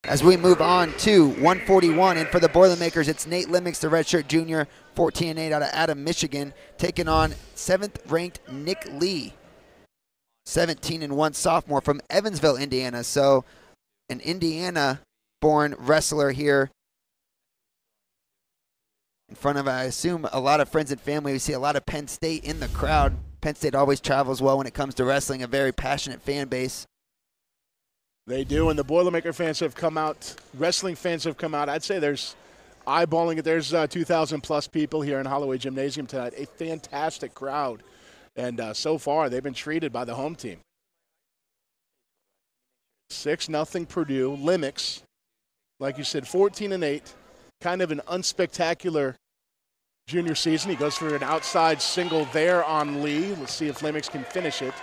As we move on to 141, and for the Boilermakers, it's Nate Limmex, the redshirt junior, 14-8 out of Adam, Michigan, taking on 7th-ranked Nick Lee, 17-1 sophomore from Evansville, Indiana. So an Indiana-born wrestler here in front of, I assume, a lot of friends and family. We see a lot of Penn State in the crowd. Penn State always travels well when it comes to wrestling, a very passionate fan base. They do, and the Boilermaker fans have come out, wrestling fans have come out. I'd say there's eyeballing it. There's 2,000-plus people here in Holloway Gymnasium tonight. A fantastic crowd, and so far they've been treated by the home team. 6-0 Purdue. Limmex, like you said, 14-8. Kind of an unspectacular junior season. He goes for an outside single there on Lee. Let's see if Limmex can finish it.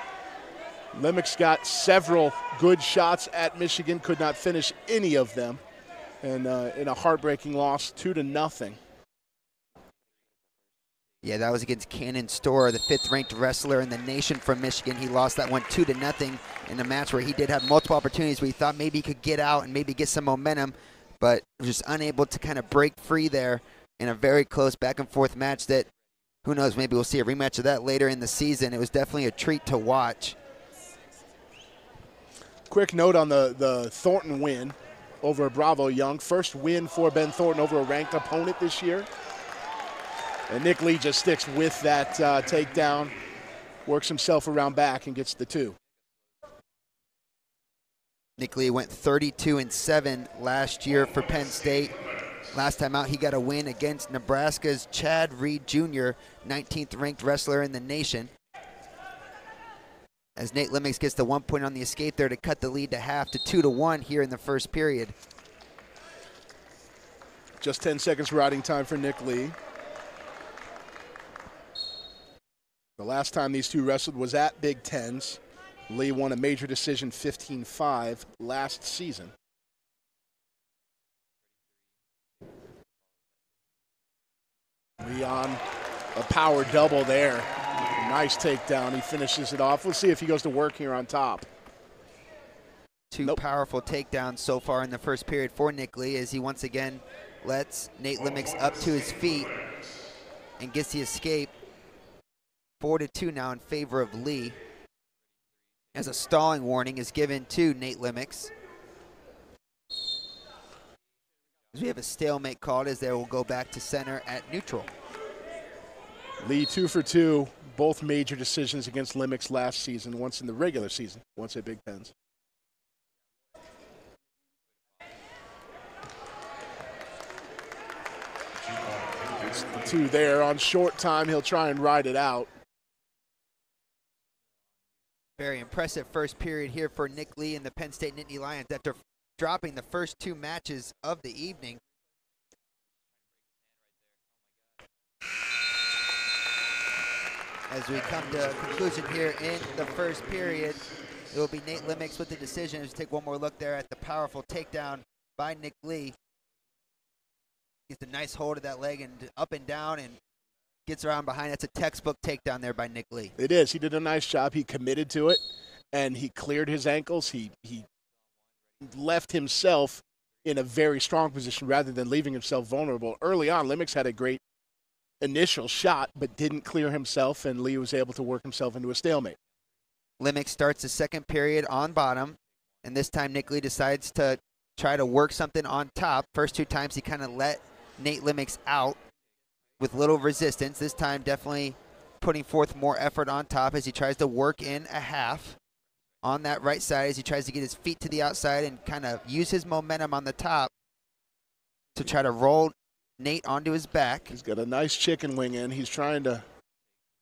Limmex got several good shots at Michigan, could not finish any of them, and in a heartbreaking loss, 2-0. Yeah, that was against Cannon Storr, the 5th-ranked wrestler in the nation from Michigan. He lost that one 2-0 in a match where he did have multiple opportunities where he thought maybe he could get out and maybe get some momentum, but was just unable to kind of break free there in a very close back-and-forth match that, who knows, maybe we'll see a rematch of that later in the season. It was definitely a treat to watch. Quick note on the Thornton win over Bravo Young. First win for Ben Thornton over a ranked opponent this year. And Nick Lee just sticks with that takedown, works himself around back and gets the 2. Nick Lee went 32-7 last year for Penn State. Last time out, he got a win against Nebraska's Chad Reed Jr., 19th-ranked wrestler in the nation. As Nate Limmex gets the 1 point on the escape there to cut the lead to half to 2-1 here in the first period. Just 10 seconds riding time for Nick Lee. The last time these two wrestled was at Big Tens. Lee won a major decision 15-5 last season. Lee on a power double there. Nice takedown. He finishes it off. Let's see if he goes to work here on top. Two powerful takedowns so far in the first period for Nick Lee as he once again lets Nate Limmex up to his feet and gets the escape. 4-2 now in favor of Lee, as a stalling warning is given to Nate Limmex. We have a stalemate called as they will go back to center at neutral. Lee 2 for 2, both major decisions against Limmex last season, once in the regular season, once at Big Tens. It's the 2 there on short time. He'll try and ride it out. Very impressive first period here for Nick Lee and the Penn State Nittany Lions after dropping the first 2 matches of the evening. As we come to a conclusion here in the first period, it will be Nate Limmex with the decision. Let's take one more look there at the powerful takedown by Nick Lee. Gets a nice hold of that leg and up and down and gets around behind. That's a textbook takedown there by Nick Lee. It is. He did a nice job. He committed to it, and he cleared his ankles. He left himself in a very strong position rather than leaving himself vulnerable. Early on, Limmex had a great initial shot but didn't clear himself, and Lee was able to work himself into a stalemate. Limmex starts the second period on bottom, and this time Nick Lee decides to try to work something on top. First 2 times he kind of let Nate Limmex out with little resistance. This time definitely putting forth more effort on top as he tries to work in a half on that right side as he tries to get his feet to the outside and kind of use his momentum on the top to try to roll Nate onto his back. He's got a nice chicken wing in. He's trying to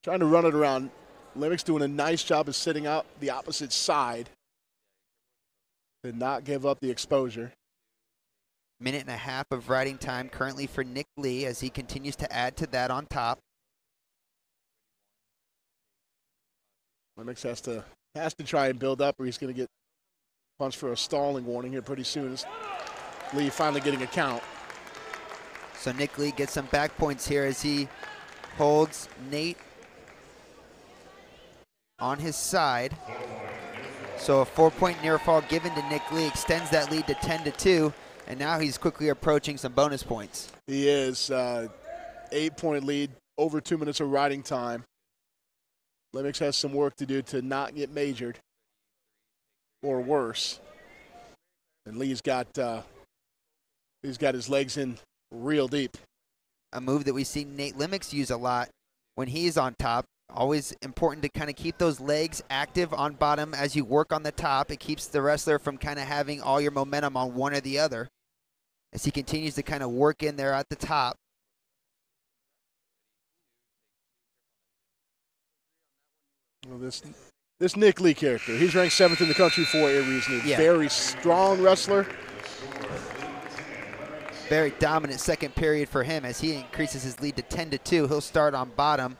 run it around. Limmex doing a nice job of sitting out the opposite side. Did not give up the exposure. Minute and a half of riding time currently for Nick Lee as he continues to add to that on top. Limmex has to try and build up, or he's going to get punched for a stalling warning here pretty soon. Lee finally getting a count. So Nick Lee gets some back points here as he holds Nate on his side. So a 4-point near fall given to Nick Lee extends that lead to 10-2, and now he's quickly approaching some bonus points. He is 8-point lead, over 2 minutes of riding time. Limmex has some work to do to not get majored or worse. And Lee's got his legs in real deep. A move that we see Nate Limmex use a lot when he's on top. Always important to kind of keep those legs active on bottom as you work on the top. It keeps the wrestler from kind of having all your momentum on one or the other as he continues to kind of work in there at the top. Well, this Nick Lee character, he's ranked 7th in the country for a reason. He's a very strong wrestler. Very dominant second period for him as he increases his lead to 10-2. He'll start on bottom.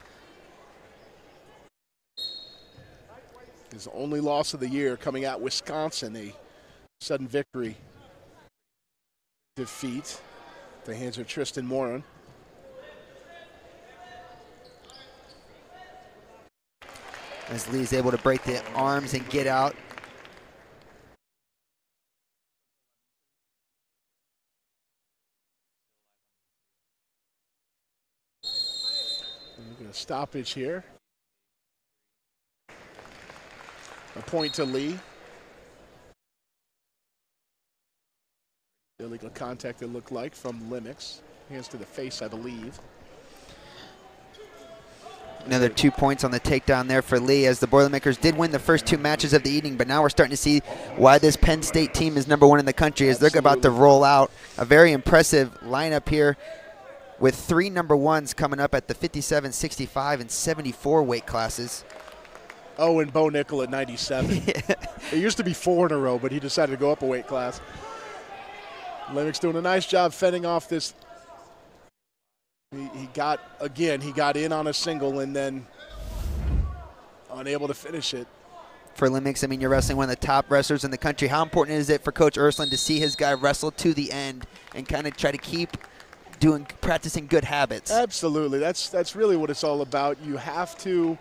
His only loss of the year coming out Wisconsin, a sudden victory defeat at the hands of Tristan Moran. As Lee's able to break the arms and get out. We're going to stoppage here. A point to Lee. Illegal contact, it looked like, from Limmex. Hands to the face, I believe. Another 2 points on the takedown there for Lee, as the Boilermakers did win the first 2 matches of the evening, but now we're starting to see why this Penn State team is #1 in the country, as they're about to roll out a very impressive lineup here with 3 #1s coming up at the 57, 65, and 74 weight classes. Oh, and Bo Nickel at 97. It used to be 4 in a row, but he decided to go up a weight class. Limmex doing a nice job fending off this. He got in on a single and then unable to finish it. For Limmex, I mean, you're wrestling one of the top wrestlers in the country. How important is it for Coach Ursland to see his guy wrestle to the end and kind of try to keep practicing good habits? Absolutely. That's really what it's all about. You have to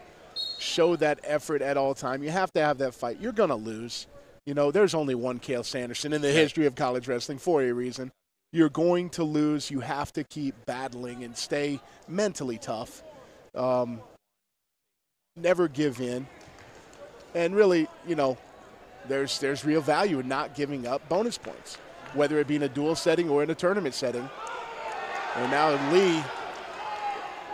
show that effort at all time. You have to have that fight. You're going to lose. You know, there's only one Cale Sanderson in the history of college wrestling for a reason. You're going to lose. You have to keep battling and stay mentally tough. Never give in. And really, you know, there's real value in not giving up bonus points, whether it be in a dual setting or in a tournament setting. And now Lee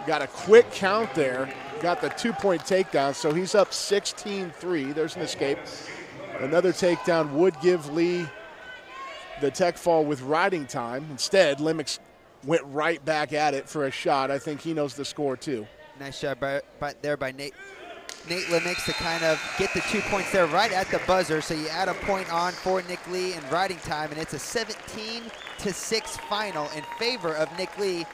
got a quick count there, got the 2-point takedown, so he's up 16-3. There's an escape. Another takedown would give Lee the tech fall with riding time. Instead, Limmex went right back at it for a shot. I think he knows the score too. Nice shot by Nate Limmex to kind of get the 2 points there right at the buzzer. So you add a point on for Nick Lee in riding time, and it's a 17-6 final in favor of Nick Lee.